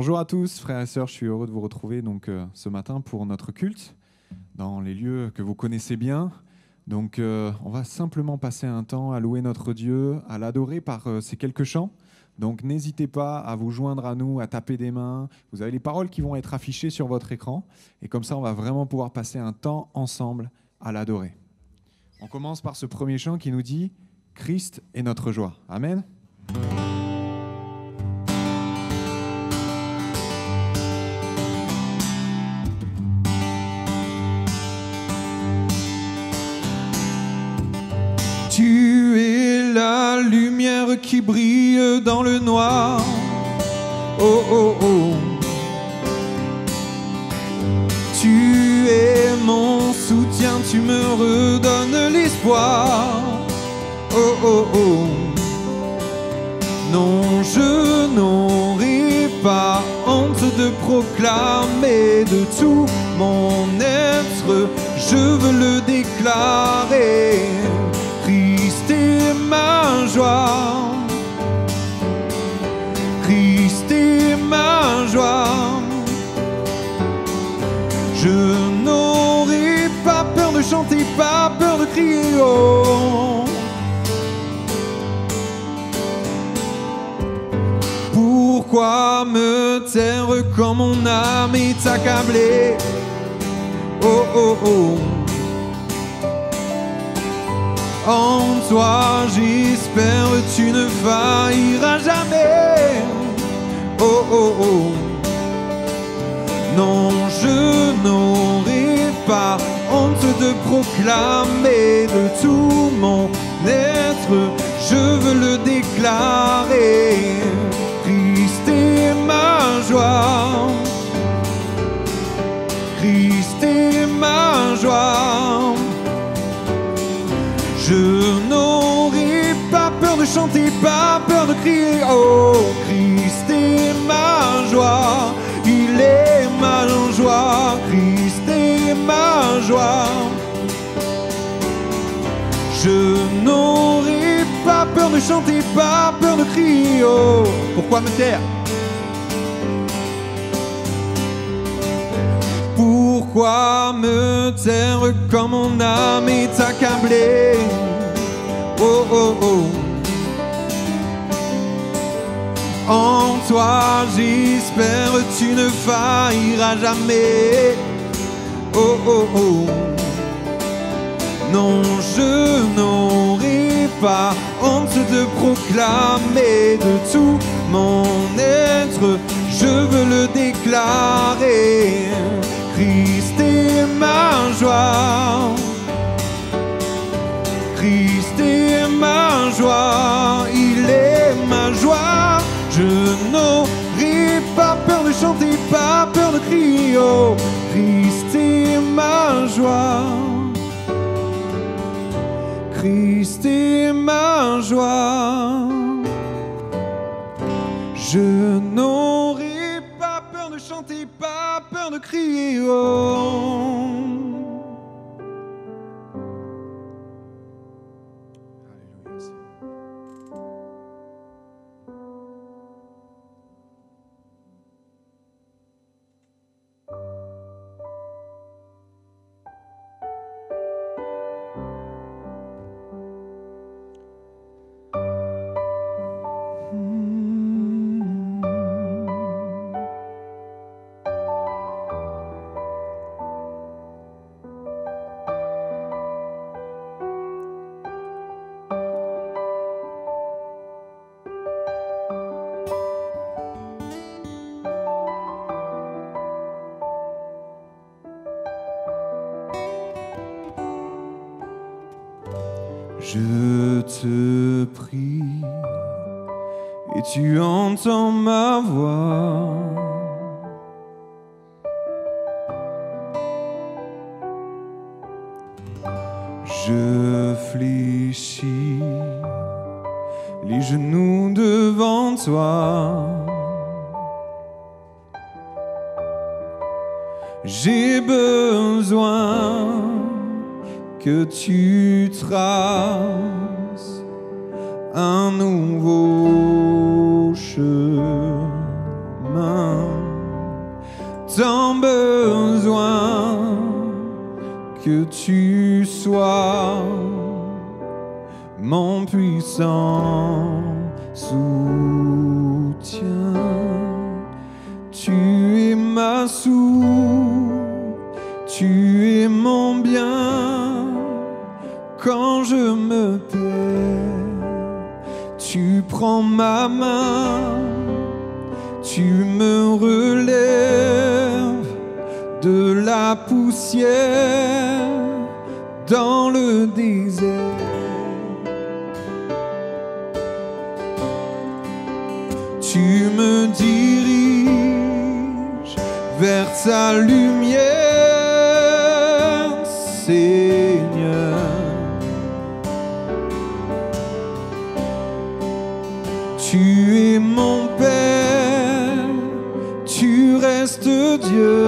Bonjour à tous, frères et sœurs, je suis heureux de vous retrouver ce matin pour notre culte dans les lieux que vous connaissez bien. On va simplement passer un temps à louer notre Dieu, à l'adorer par ces quelques chants. Donc n'hésitez pas à vous joindre à nous, à taper des mains. Vous avez les paroles qui vont être affichées sur votre écran. Et comme ça, on va vraiment pouvoir passer un temps ensemble à l'adorer. On commence par ce premier chant qui nous dit « Christ est notre joie ». Amen. Tu es la lumière qui brille dans le noir. Oh, oh, oh. Tu es mon soutien, tu me redonnes l'espoir. Oh, oh, oh. Non, je n'aurai pas honte de proclamer de tout mon être. Je veux le déclarer. Christ est ma joie, Christ est ma joie. Je n'aurai pas peur de chanter, pas peur de crier, oh. Pourquoi me taire quand mon âme est accablée? Oh, oh, oh. En toi j'espère, tu ne failliras jamais. Oh, oh, oh. Non, je n'aurai pas honte de proclamer de tout mon être. Je veux le déclarer. Christ est ma joie. Christ est ma joie. Je n'aurai pas peur de chanter, pas peur de crier. Oh, Christ est ma joie, il est ma joie. Christ est ma joie. Je n'aurai pas peur de chanter, pas peur de crier. Oh, pourquoi me taire? Pourquoi me taire quand mon âme est accablée? Oh, oh, oh. En toi j'espère, tu ne failliras jamais. Oh, oh, oh. Non, je n'aurai pas honte de proclamer de tout mon être. Je veux le déclarer. Christ est ma joie. Christ est ma joie. Il est ma joie. Je n'aurai pas peur de chanter, pas peur de crier. Oh, Christ est ma joie. Christ est ma joie. Je n'aurai pas peur de chanter, pas peur de crier. Oh. Je te prie et tu entends ma voix. Je fléchis les genoux devant toi. J'ai besoin que tu traces un nouveau chemin. tant besoin que tu sois mon puissant soutien. Tu es ma source, tu es mon bien. Quand je me perds, tu prends ma main, tu me relèves de la poussière dans le désert. Tu me diriges vers ta lumière, Seigneur. Tu es mon Père, tu restes Dieu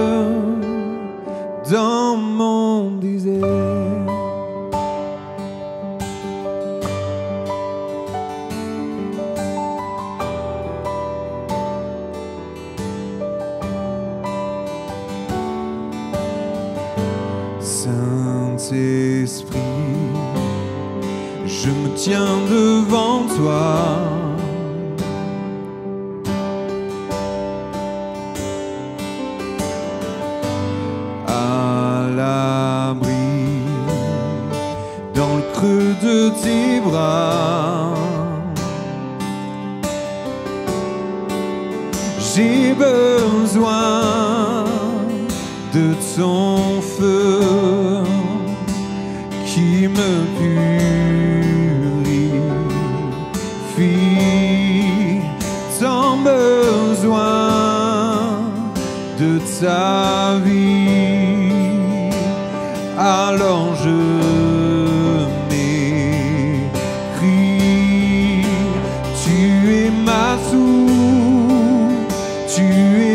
dans mon désert. Saint-Esprit, je me tiens devant toi. À l'abri, dans le creux de tes bras, j'ai besoin de ton feu qui me purifie, tant besoin de ta vie. Alors je m'écris, tu es ma source, tu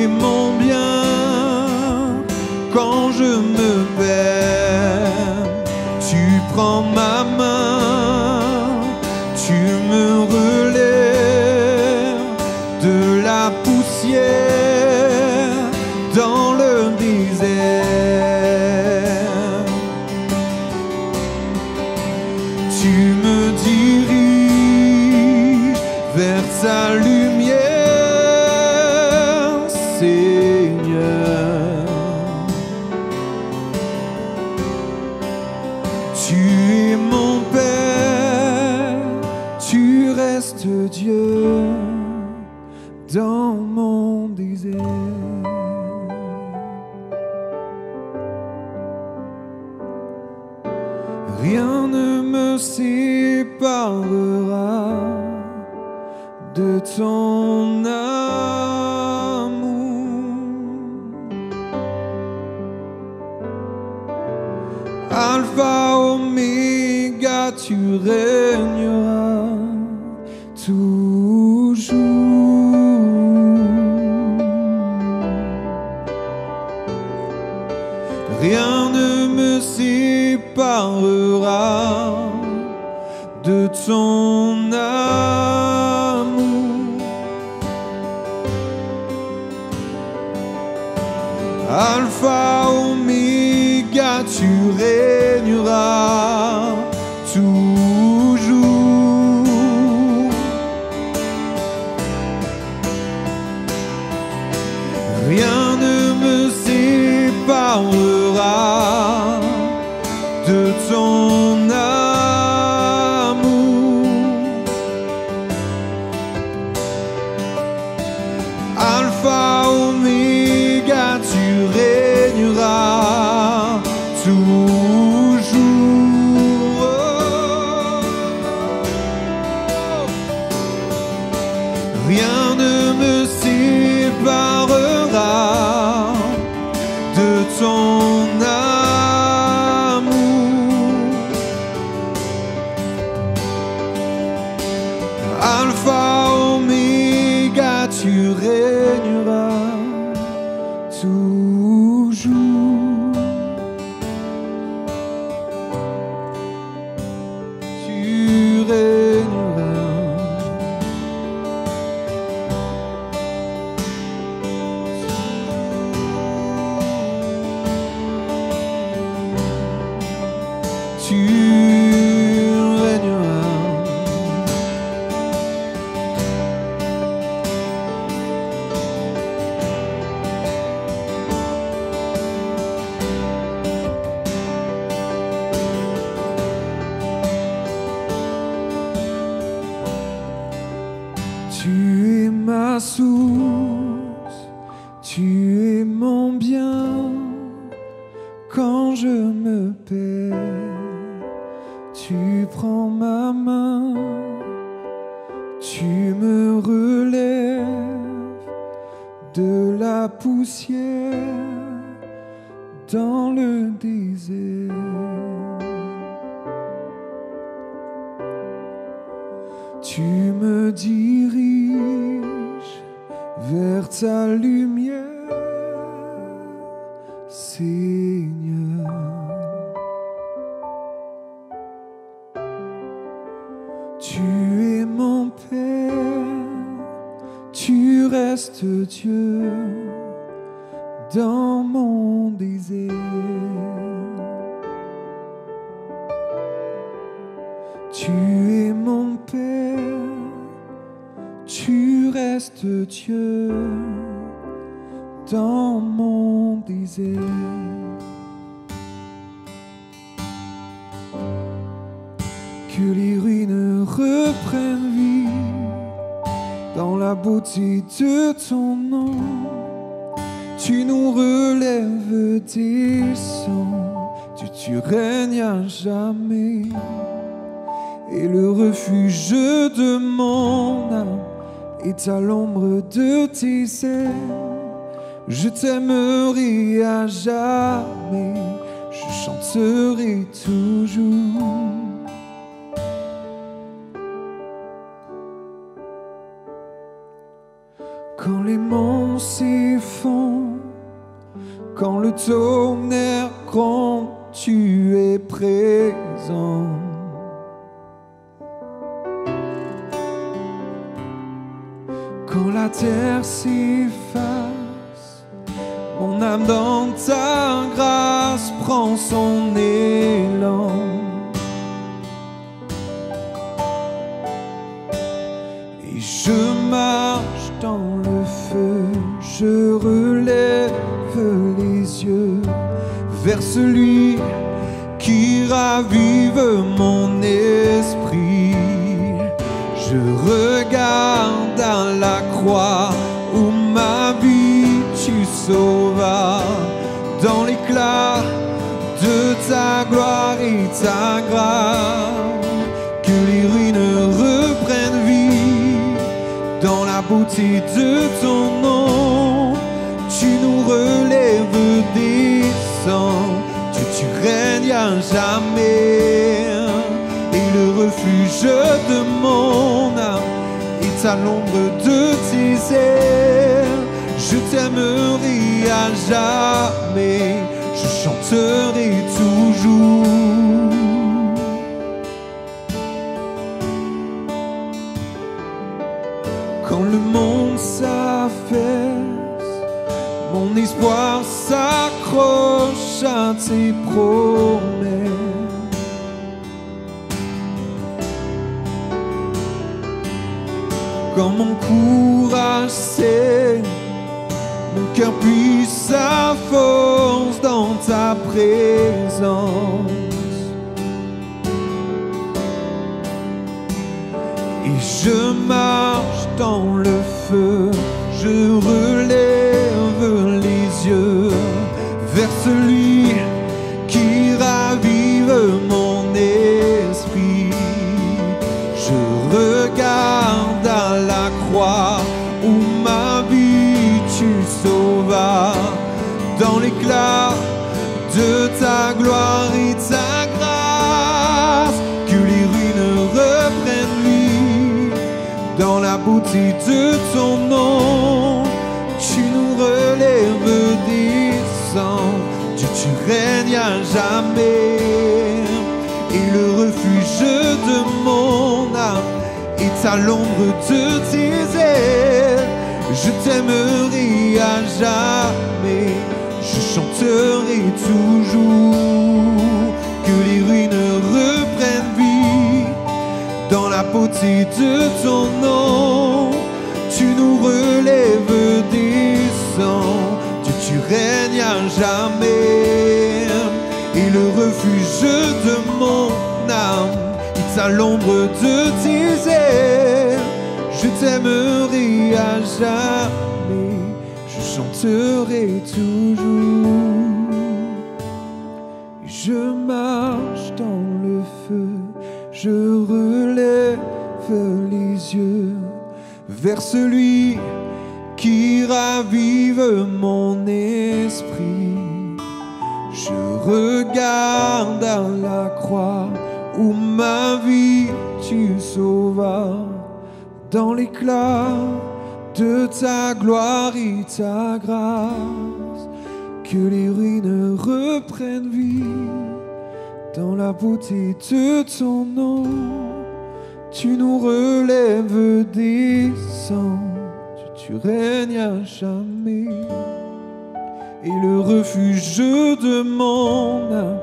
es mon bien. Quand je me perds, tu prends ma main, tu me relèves de la poussière dans le désert. Tu me diriges vers ta lumière, Seigneur. Tu es mon Père, tu restes Dieu dans mon désert. Rien ne me séparera de ton amour. Alpha, Oméga, tu régneras toujours. Rien ne me séparera de ton amour. Alpha, Oméga, tu régneras toujours. Rien ne me séparera de ton amour. Alpha, Oméga, tu régneras toujours. Rien ne me séparera de ton amour. Alpha, Oméga, tu régneras toujours. je me perds, tu prends ma main, tu me relèves de la poussière dans le désert. Tu me diriges vers ta lumière, Seigneur. Tu es mon Père, tu restes Dieu dans mon désert. Tu es mon Père, tu restes Dieu dans mon désert. Que les ruines reprennent vie dans la beauté de ton nom. Tu nous relèves des cendres, tu règnes à jamais. Et le refuge de mon âme est à l'ombre de tes ailes. Je t'aimerai à jamais, je chanterai toujours. Quand les monts s'effondrent, quand le tonnerre gronde, tu es présent. Quand la terre s'efface, mon âme dans ta grâce prend son élan. Et je marche dans le feu, je relève les yeux vers celui qui ravive mon esprit. Je regarde à la croix où ma vie tu sauvas, dans l'éclat de ta gloire et ta grâce. Que les ruines reprennent vie dans la beauté de ton nom. Tu nous relèves des cendres, tu règnes à jamais. Et le refuge de mon âme est à l'ombre de tes ailes. Je t'aimerai à jamais, je chanterai toujours. Quand le monde s'affaisse, mon espoir s'accroche à tes promesses. Quand mon courage cède, mon cœur puise sa force dans ta présence. Et je marche dans le feu, je relève les yeux vers celui qui ravive mon esprit. Je regarde à la croix où ma vie tu sauvas, dans l'éclat de ta gloire et ta grâce. Que les ruines reprennent vie dans la beauté de ton nom. Tu nous relèves des cendres, tu règnes à jamais. Et le refuge de mon âme est à l'ombre de tes ailes. Je t'aimerai à jamais, je chanterai toujours. Que les ruines reprennent vie dans la beauté de ton nom. Tu nous relèves des cendres, tu règnes à jamais. Et le refuge de mon âme est à l'ombre de tes ailes. Je t'aimerai à jamais, je chanterai toujours. je marche dans le feu, je relève les yeux vers celui qui ravive mon esprit. Je regarde à la croix où ma vie tu sauvas, dans l'éclat de ta gloire et ta grâce, que les ruines reprennent vie dans la beauté de ton nom. Tu nous relèves des cendres, tu règnes à jamais. Et le refuge de mon âme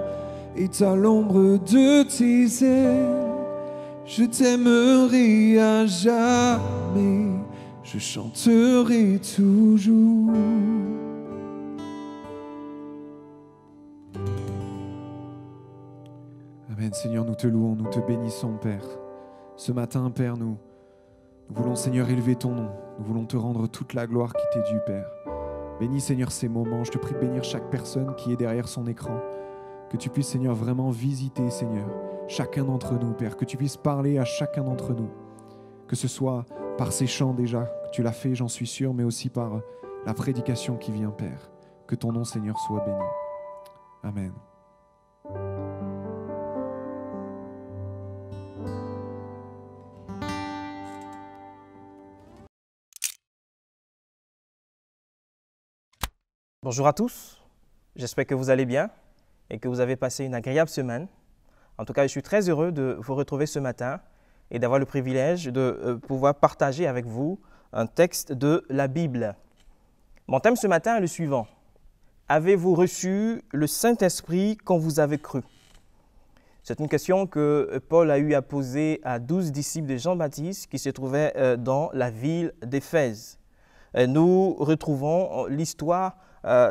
est à l'ombre de tes ailes. Je t'aimerai à jamais, je chanterai toujours. Amen. Seigneur, nous te louons, nous te bénissons, Père. Ce matin, Père, nous voulons, Seigneur, élever ton nom. Nous voulons te rendre toute la gloire qui t'est due, Père. Bénis, Seigneur, ces moments. Je te prie de bénir chaque personne qui est derrière son écran. Que tu puisses, Seigneur, vraiment visiter, Seigneur, chacun d'entre nous, Père. Que tu puisses parler à chacun d'entre nous. Que ce soit par ces chants déjà, que tu l'as fait, j'en suis sûr, mais aussi par la prédication qui vient, Père. Que ton nom, Seigneur, soit béni. Amen. Bonjour à tous, j'espère que vous allez bien et que vous avez passé une agréable semaine. En tout cas, je suis très heureux de vous retrouver ce matin et d'avoir le privilège de pouvoir partager avec vous un texte de la Bible. Mon thème ce matin est le suivant. Avez-vous reçu le Saint-Esprit quand vous avez cru? C'est une question que Paul a eu à poser à 12 disciples de Jean-Baptiste qui se trouvaient dans la ville d'Éphèse. Nous retrouvons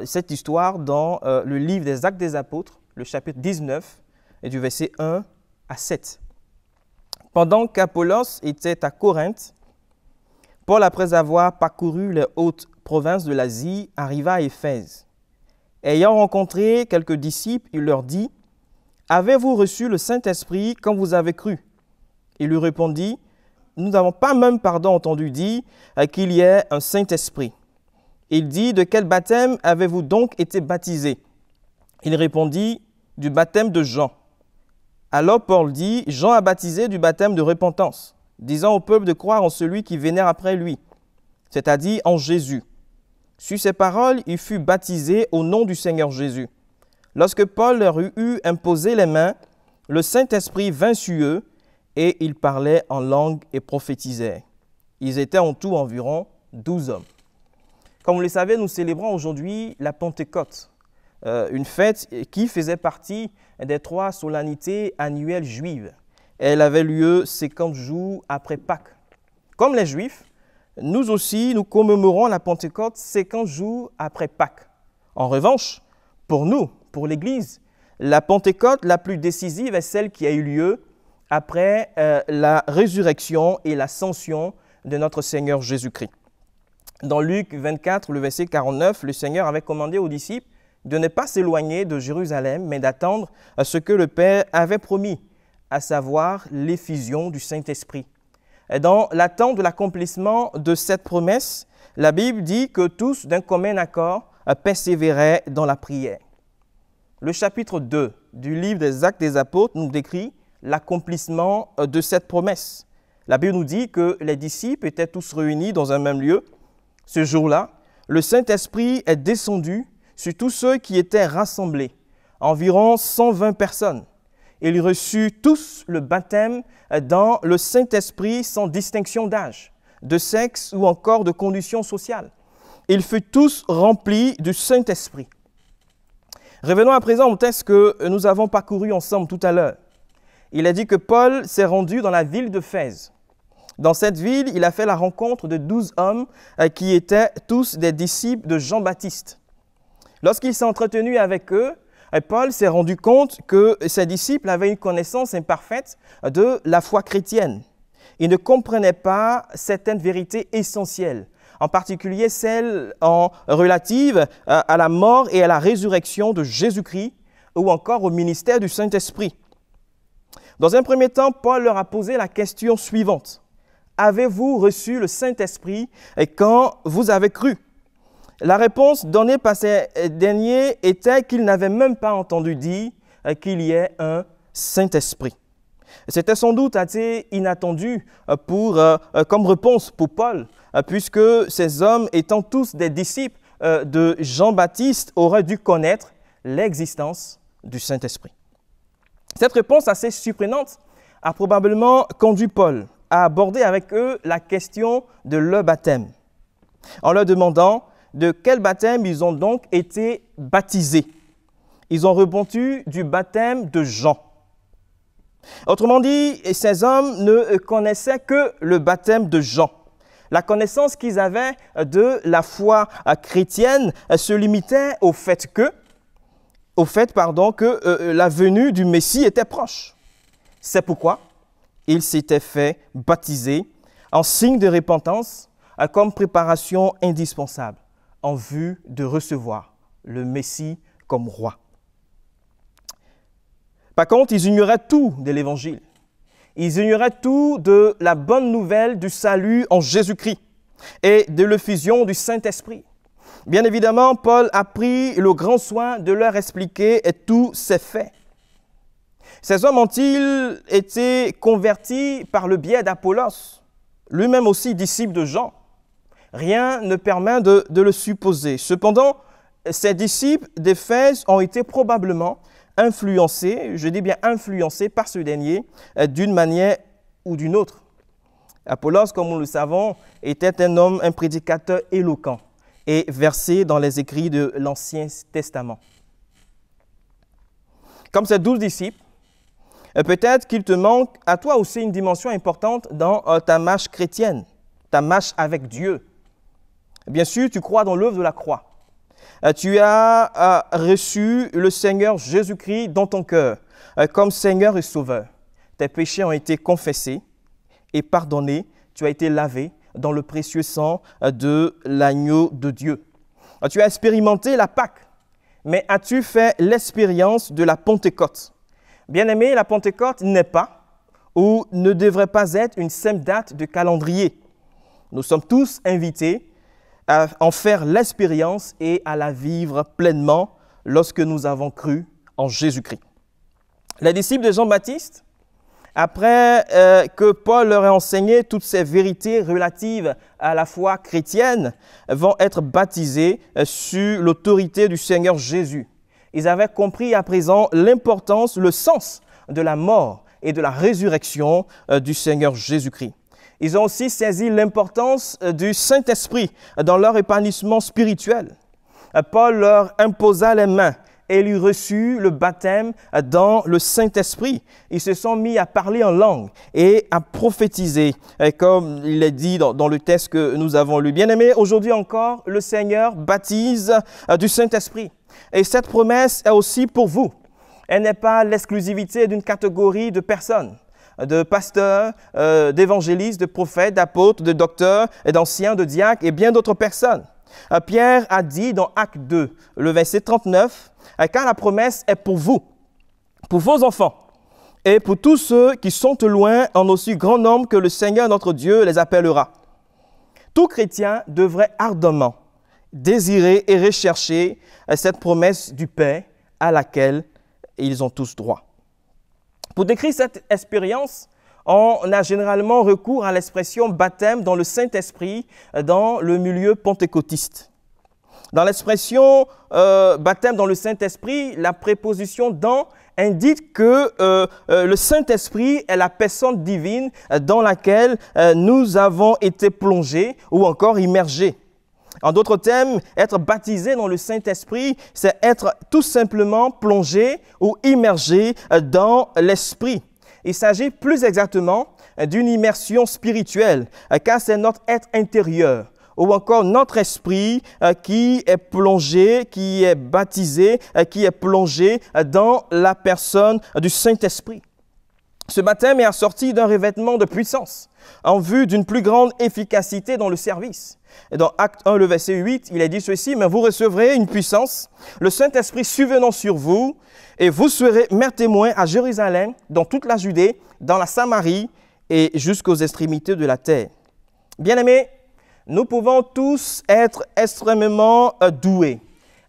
cette histoire dans le livre des Actes des Apôtres, le chapitre 19, et du verset 1 à 7. Pendant qu'Apollos était à Corinthe, Paul, après avoir parcouru les hautes provinces de l'Asie, arriva à Éphèse. Ayant rencontré quelques disciples, il leur dit « Avez-vous reçu le Saint-Esprit quand vous avez cru ?» Il lui répondit « Nous n'avons pas même entendu dire qu'il y ait un Saint-Esprit. » Il dit « De quel baptême avez-vous donc été baptisés ?» Il répondit « Du baptême de Jean. » Alors Paul dit « Jean a baptisé du baptême de repentance, disant au peuple de croire en celui qui vénère après lui, c'est-à-dire en Jésus. » Sur ces paroles, il fut baptisé au nom du Seigneur Jésus. Lorsque Paul leur eut imposé les mains, le Saint-Esprit vint sur eux et ils parlaient en langue et prophétisaient. Ils étaient en tout environ 12 hommes. Comme vous le savez, nous célébrons aujourd'hui la Pentecôte, une fête qui faisait partie des 3 solennités annuelles juives. Elle avait lieu 50 jours après Pâques. Comme les Juifs, nous aussi, nous commémorons la Pentecôte 50 jours après Pâques. En revanche, pour nous, pour l'Église, la Pentecôte la plus décisive est celle qui a eu lieu après la résurrection et l'ascension de notre Seigneur Jésus-Christ. Dans Luc 24, le verset 49, le Seigneur avait commandé aux disciples de ne pas s'éloigner de Jérusalem, mais d'attendre ce que le Père avait promis, à savoir l'effusion du Saint-Esprit. Et dans l'attente de l'accomplissement de cette promesse, la Bible dit que tous, d'un commun accord, persévéraient dans la prière. Le chapitre 2 du livre des Actes des Apôtres nous décrit l'accomplissement de cette promesse. La Bible nous dit que les disciples étaient tous réunis dans un même lieu. Ce jour-là, le Saint-Esprit est descendu sur tous ceux qui étaient rassemblés, environ 120 personnes. Ils reçurent tous le baptême dans le Saint-Esprit sans distinction d'âge, de sexe ou encore de condition sociale. Ils furent tous remplis du Saint-Esprit. Revenons à présent au texte que nous avons parcouru ensemble tout à l'heure. Il est dit que Paul s'est rendu dans la ville d'Éphèse. Dans cette ville, il a fait la rencontre de 12 hommes qui étaient tous des disciples de Jean-Baptiste. Lorsqu'il s'est entretenu avec eux, Paul s'est rendu compte que ses disciples avaient une connaissance imparfaite de la foi chrétienne. Ils ne comprenaient pas certaines vérités essentielles, en particulier celles relatives à la mort et à la résurrection de Jésus-Christ, ou encore au ministère du Saint-Esprit. Dans un premier temps, Paul leur a posé la question suivante. Avez-vous reçu le Saint-Esprit quand vous avez cru? La réponse donnée par ces derniers était qu'ils n'avaient même pas entendu dire qu'il y ait un Saint-Esprit. C'était sans doute assez inattendu comme réponse pour Paul, puisque ces hommes, étant tous des disciples de Jean-Baptiste, auraient dû connaître l'existence du Saint-Esprit. Cette réponse assez surprenante a probablement conduit Paul à aborder avec eux la question de leur baptême, en leur demandant de quel baptême ils ont donc été baptisés. Ils ont répondu du baptême de Jean. Autrement dit, ces hommes ne connaissaient que le baptême de Jean. La connaissance qu'ils avaient de la foi chrétienne se limitait au fait que la venue du Messie était proche. C'est pourquoi ils s'étaient fait baptiser en signe de repentance comme préparation indispensable en vue de recevoir le Messie comme roi. Par contre, ils ignoraient tout de l'Évangile. Ils ignoraient tout de la bonne nouvelle du salut en Jésus-Christ et de l'effusion du Saint-Esprit. Bien évidemment, Paul a pris le grand soin de leur expliquer tous ces faits. Ces hommes ont-ils été convertis par le biais d'Apollos, lui-même aussi disciple de Jean? Rien ne permet de le supposer. Cependant, ces disciples d'Éphèse ont été probablement influencés, je dis bien influencés par ce dernier, d'une manière ou d'une autre. Apollos, comme nous le savons, était un prédicateur éloquent et versé dans les écrits de l'Ancien Testament. Comme ces 12 disciples, peut-être qu'il te manque à toi aussi une dimension importante dans ta marche chrétienne, ta marche avec Dieu. Bien sûr, tu crois dans l'œuvre de la croix. Tu as reçu le Seigneur Jésus-Christ dans ton cœur comme Seigneur et Sauveur. Tes péchés ont été confessés et pardonnés. Tu as été lavé dans le précieux sang de l'agneau de Dieu. Tu as expérimenté la Pâque, mais as-tu fait l'expérience de la Pentecôte? Bien-aimé, la Pentecôte n'est pas ou ne devrait pas être une simple date de calendrier. Nous sommes tous invités à en faire l'expérience et à la vivre pleinement lorsque nous avons cru en Jésus-Christ. Les disciples de Jean-Baptiste, après que Paul leur ait enseigné toutes ces vérités relatives à la foi chrétienne, vont être baptisés sur l'autorité du Seigneur Jésus. Ils avaient compris à présent l'importance, le sens de la mort et de la résurrection du Seigneur Jésus-Christ. Ils ont aussi saisi l'importance du Saint-Esprit dans leur épanouissement spirituel. Paul leur imposa les mains et ils reçurent le baptême dans le Saint-Esprit. Ils se sont mis à parler en langue et à prophétiser, comme il est dit dans le texte que nous avons lu. Bien-aimés, aujourd'hui encore, le Seigneur baptise du Saint-Esprit. Et cette promesse est aussi pour vous. Elle n'est pas l'exclusivité d'une catégorie de personnes, de pasteurs, d'évangélistes, de prophètes, d'apôtres, de docteurs, d'anciens, de diacres et bien d'autres personnes. Pierre a dit dans Actes 2, le verset 39, « Car la promesse est pour vous, pour vos enfants et pour tous ceux qui sont loin en aussi grand nombre que le Seigneur notre Dieu les appellera. » Tout chrétien devrait ardemment désirer et rechercher cette promesse du Père à laquelle ils ont tous droit. Pour décrire cette expérience, on a généralement recours à l'expression baptême dans le Saint-Esprit dans le milieu pentecôtiste. Dans l'expression baptême dans le Saint-Esprit, la préposition dans indique que le Saint-Esprit est la personne divine dans laquelle nous avons été plongés ou encore immergés. En d'autres termes, être baptisé dans le Saint-Esprit, c'est être tout simplement plongé ou immergé dans l'Esprit. Il s'agit plus exactement d'une immersion spirituelle, car c'est notre être intérieur ou encore notre esprit qui est plongé, qui est baptisé, qui est plongé dans la personne du Saint-Esprit. Ce baptême est assorti d'un revêtement de puissance en vue d'une plus grande efficacité dans le service. Et dans Acte 1, le verset 8, il est dit ceci, « Mais vous recevrez une puissance, le Saint-Esprit survenant sur vous, et vous serez mes témoins à Jérusalem, dans toute la Judée, dans la Samarie et jusqu'aux extrémités de la terre. » Bien-aimés, nous pouvons tous être extrêmement doués,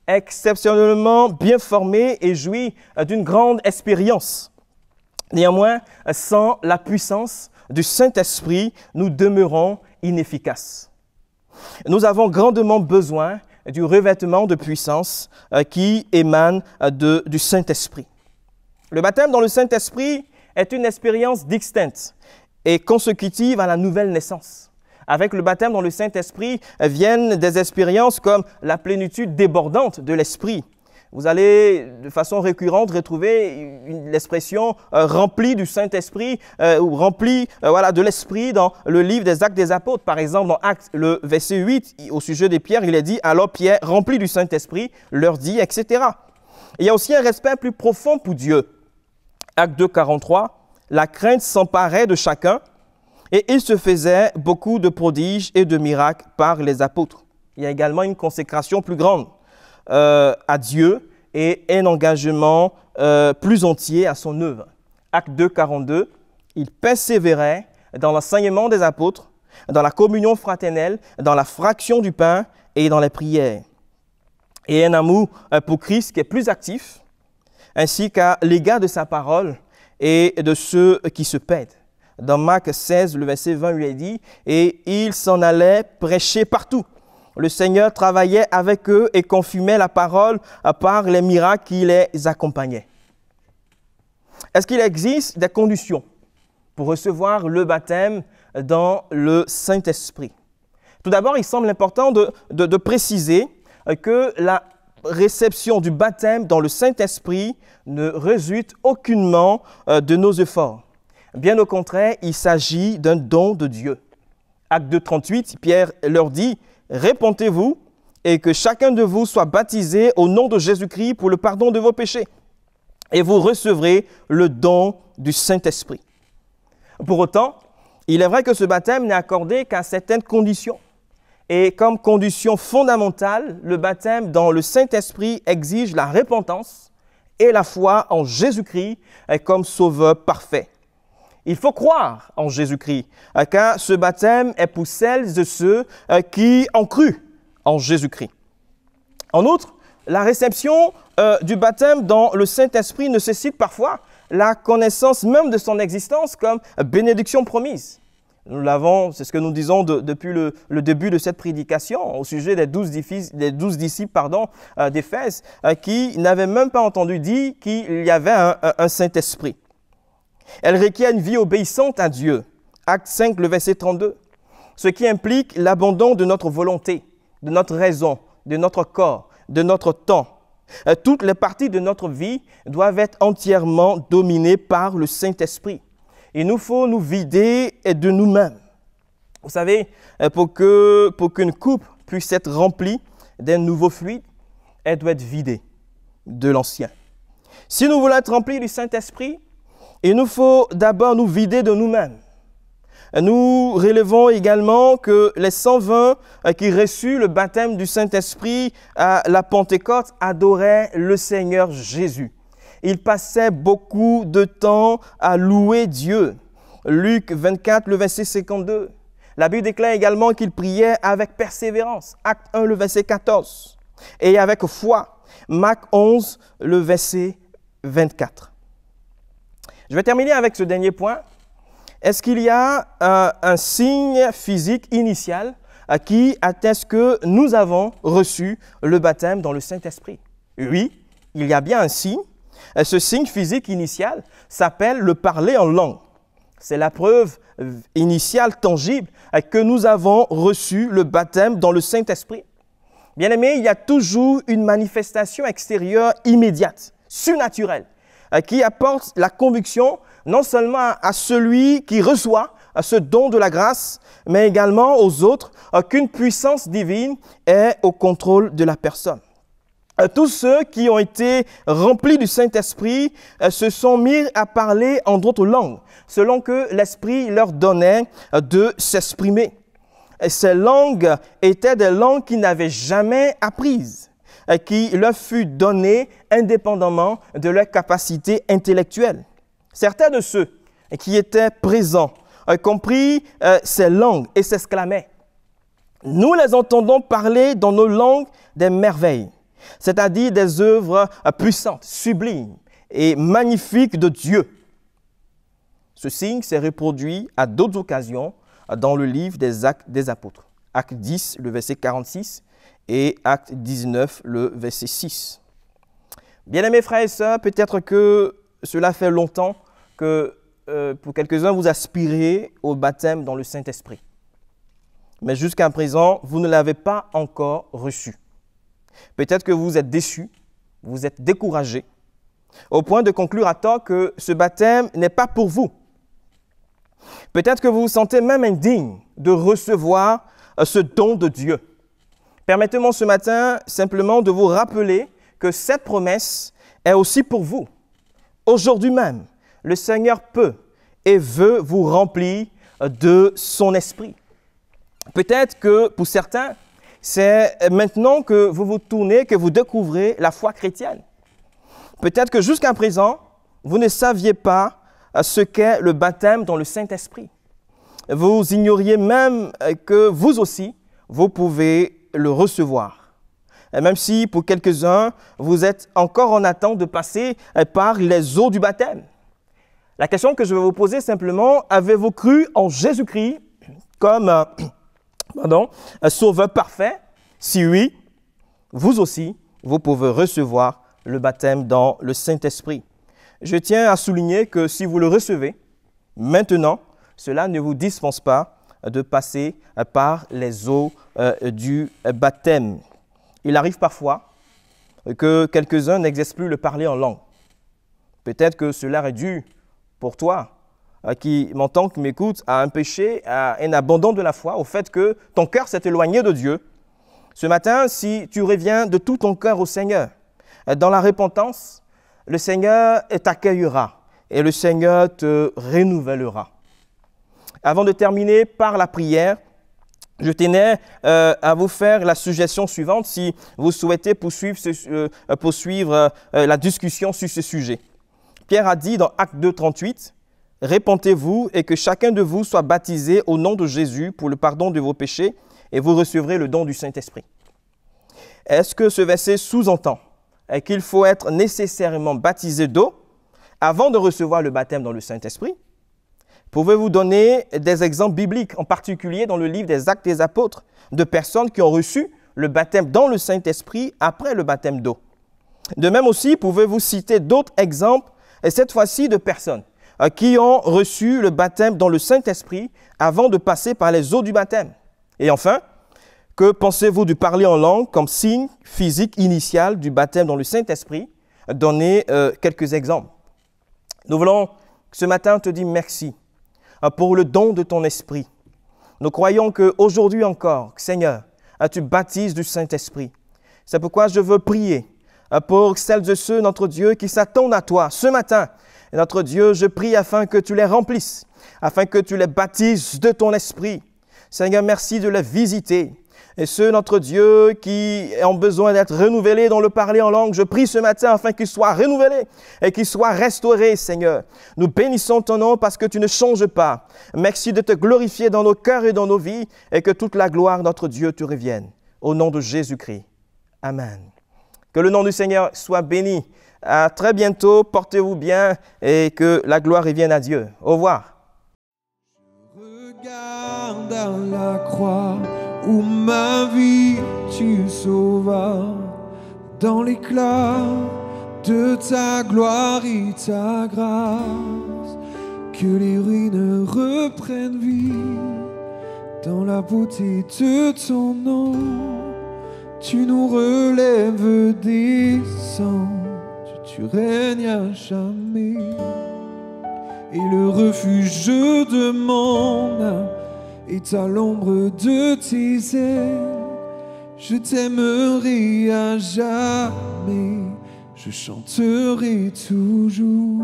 exceptionnellement bien formés et jouir d'une grande expérience. Néanmoins, sans la puissance du Saint-Esprit, nous demeurons inefficaces. Nous avons grandement besoin du revêtement de puissance qui émane du Saint-Esprit. Le baptême dans le Saint-Esprit est une expérience distincte et consécutive à la nouvelle naissance. Avec le baptême dans le Saint-Esprit viennent des expériences comme la plénitude débordante de l'Esprit. Vous allez de façon récurrente retrouver l'expression remplie du Saint-Esprit ou remplie de l'Esprit dans le livre des Actes des Apôtres. Par exemple, dans Actes, le verset 8, au sujet de Pierre, il est dit « Alors Pierre, rempli du Saint-Esprit, leur dit, etc. » Il y a aussi un respect plus profond pour Dieu. Acte 2, 43, la crainte s'emparait de chacun et il se faisait beaucoup de prodiges et de miracles par les apôtres. Il y a également une consécration plus grande à Dieu et un engagement plus entier à son œuvre. Acte 2, 42, il persévérait dans l'enseignement des apôtres, dans la communion fraternelle, dans la fraction du pain et dans les prières. Et un amour pour Christ qui est plus actif, ainsi qu'à l'égard de sa parole et de ceux qui se perdent. Dans Marc 16, le verset 20 lui est dit, « Et il s'en allait prêcher partout. Le Seigneur travaillait avec eux et confirmait la parole par les miracles qui les accompagnaient. » Est-ce qu'il existe des conditions pour recevoir le baptême dans le Saint-Esprit? Tout d'abord, il semble important de préciser que la réception du baptême dans le Saint-Esprit ne résulte aucunement de nos efforts. Bien au contraire, il s'agit d'un don de Dieu. Acte 2, 38, Pierre leur dit, « Répentez-vous et que chacun de vous soit baptisé au nom de Jésus-Christ pour le pardon de vos péchés. Et vous recevrez le don du Saint-Esprit. » Pour autant, il est vrai que ce baptême n'est accordé qu'à certaines conditions. Et comme condition fondamentale, le baptême dans le Saint-Esprit exige la repentance et la foi en Jésus-Christ comme sauveur parfait. Il faut croire en Jésus-Christ, car ce baptême est pour celles et ceux qui ont cru en Jésus-Christ. En outre, la réception du baptême dans le Saint-Esprit nécessite parfois la connaissance même de son existence comme bénédiction promise. Nous l'avons, c'est ce que nous disons depuis le début de cette prédication au sujet des 12 disciples d'Éphèse qui n'avaient même pas entendu dire qu'il y avait un Saint-Esprit. Elle requiert une vie obéissante à Dieu. Acte 5, le verset 32. Ce qui implique l'abandon de notre volonté, de notre raison, de notre corps, de notre temps. Toutes les parties de notre vie doivent être entièrement dominées par le Saint-Esprit. Il nous faut nous vider de nous-mêmes. Vous savez, pour qu'une coupe puisse être remplie d'un nouveau fluide, elle doit être vidée de l'ancien. Si nous voulons être remplis du Saint-Esprit, il nous faut d'abord nous vider de nous-mêmes. Nous relevons également que les 120 qui reçurent le baptême du Saint-Esprit à la Pentecôte adoraient le Seigneur Jésus. Ils passaient beaucoup de temps à louer Dieu. Luc 24, le verset 52. La Bible déclare également qu'ils priaient avec persévérance. Acte 1, le verset 14. Et avec foi. Marc 11, le verset 24. Je vais terminer avec ce dernier point. Est-ce qu'il y a un signe physique initial qui atteste que nous avons reçu le baptême dans le Saint-Esprit? Oui, il y a bien un signe. Ce signe physique initial s'appelle le parler en langue. C'est la preuve initiale tangible que nous avons reçu le baptême dans le Saint-Esprit. Bien aimé, il y a toujours une manifestation extérieure immédiate, surnaturelle, qui apporte la conviction non seulement à celui qui reçoit ce don de la grâce, mais également aux autres qu'une puissance divine est au contrôle de la personne. tous ceux qui ont été remplis du Saint-Esprit se sont mis à parler en d'autres langues, selon que l'Esprit leur donnait de s'exprimer. Et ces langues étaient des langues qu'ils n'avaient jamais apprises, qui leur fut donnée indépendamment de leur capacité intellectuelle. Certains de ceux qui étaient présents compris ces langues et s'exclamaient: « Nous les entendons parler dans nos langues des merveilles, c'est-à-dire des œuvres puissantes, sublimes et magnifiques de Dieu. » Ce signe s'est reproduit à d'autres occasions dans le livre des Actes des Apôtres. Acte 10, le verset 46 et Acte 19, le verset 6. Bien-aimés frères et sœurs, peut-être que cela fait longtemps que pour quelques-uns, vous aspirez au baptême dans le Saint-Esprit. Mais jusqu'à présent, vous ne l'avez pas encore reçu. Peut-être que vous êtes déçus, vous êtes découragés, au point de conclure à tort que ce baptême n'est pas pour vous. Peut-être que vous vous sentez même indigne de recevoir ce don de Dieu. Permettez-moi ce matin simplement de vous rappeler que cette promesse est aussi pour vous. Aujourd'hui même, le Seigneur peut et veut vous remplir de son esprit. Peut-être que pour certains, c'est maintenant que vous vous tournez, que vous découvrez la foi chrétienne. Peut-être que jusqu'à présent, vous ne saviez pas ce qu'est le baptême dans le Saint-Esprit. Vous ignoriez même que vous aussi, vous pouvez le recevoir. Et même si pour quelques-uns, vous êtes encore en attente de passer par les eaux du baptême. La question que je vais vous poser simplement, avez-vous cru en Jésus-Christ comme un sauveur parfait? Si oui, vous aussi, vous pouvez recevoir le baptême dans le Saint-Esprit. Je tiens à souligner que si vous le recevez, maintenant, cela ne vous dispense pas de passer par les eaux du baptême. Il arrive parfois que quelques-uns n'exercent plus le parler en langue. Peut-être que cela est dû pour toi, qui m'entend, qui m'écoute, à un péché, à un abandon de la foi, au fait que ton cœur s'est éloigné de Dieu. Ce matin, si tu reviens de tout ton cœur au Seigneur, dans la repentance, le Seigneur t'accueillera et le Seigneur te renouvellera. Avant de terminer par la prière, je tenais à vous faire la suggestion suivante si vous souhaitez poursuivre la discussion sur ce sujet. Pierre a dit dans Acte 2, 38, « Repentez-vous et que chacun de vous soit baptisé au nom de Jésus pour le pardon de vos péchés et vous recevrez le don du Saint-Esprit. » Est-ce que ce verset sous-entend qu'il faut être nécessairement baptisé d'eau avant de recevoir le baptême dans le Saint-Esprit? Pouvez-vous donner des exemples bibliques, en particulier dans le livre des Actes des Apôtres, de personnes qui ont reçu le baptême dans le Saint-Esprit après le baptême d'eau? De même aussi, pouvez-vous citer d'autres exemples, et cette fois-ci de personnes qui ont reçu le baptême dans le Saint-Esprit avant de passer par les eaux du baptême? Et enfin, que pensez-vous du parler en langue comme signe physique initial du baptême dans le Saint-Esprit? Donnez quelques exemples. Nous voulons ce matin te dire merci pour le don de ton esprit. Nous croyons qu'aujourd'hui encore, Seigneur, tu baptises du Saint-Esprit. C'est pourquoi je veux prier pour celles et ceux, notre Dieu, qui s'attendent à toi ce matin. Et notre Dieu, je prie afin que tu les remplisses, afin que tu les baptises de ton esprit. Seigneur, merci de les visiter. Et ceux, notre Dieu, qui ont besoin d'être renouvelés dans le parler en langue, je prie ce matin afin qu'ils soient renouvelés et qu'ils soient restaurés, Seigneur. Nous bénissons ton nom parce que tu ne changes pas. Merci de te glorifier dans nos cœurs et dans nos vies et que toute la gloire, notre Dieu, te revienne. Au nom de Jésus-Christ. Amen. Que le nom du Seigneur soit béni. À très bientôt. Portez-vous bien et que la gloire revienne à Dieu. Au revoir. Regarde à la croix où ma vie tu sauvas, dans l'éclat de ta gloire et ta grâce, que les ruines reprennent vie, dans la beauté de ton nom, tu nous relèves des cendres, tu règnes à jamais, et le refuge de mon âme est à l'ombre de tes ailes, Je t'aimerai à jamais, je chanterai toujours.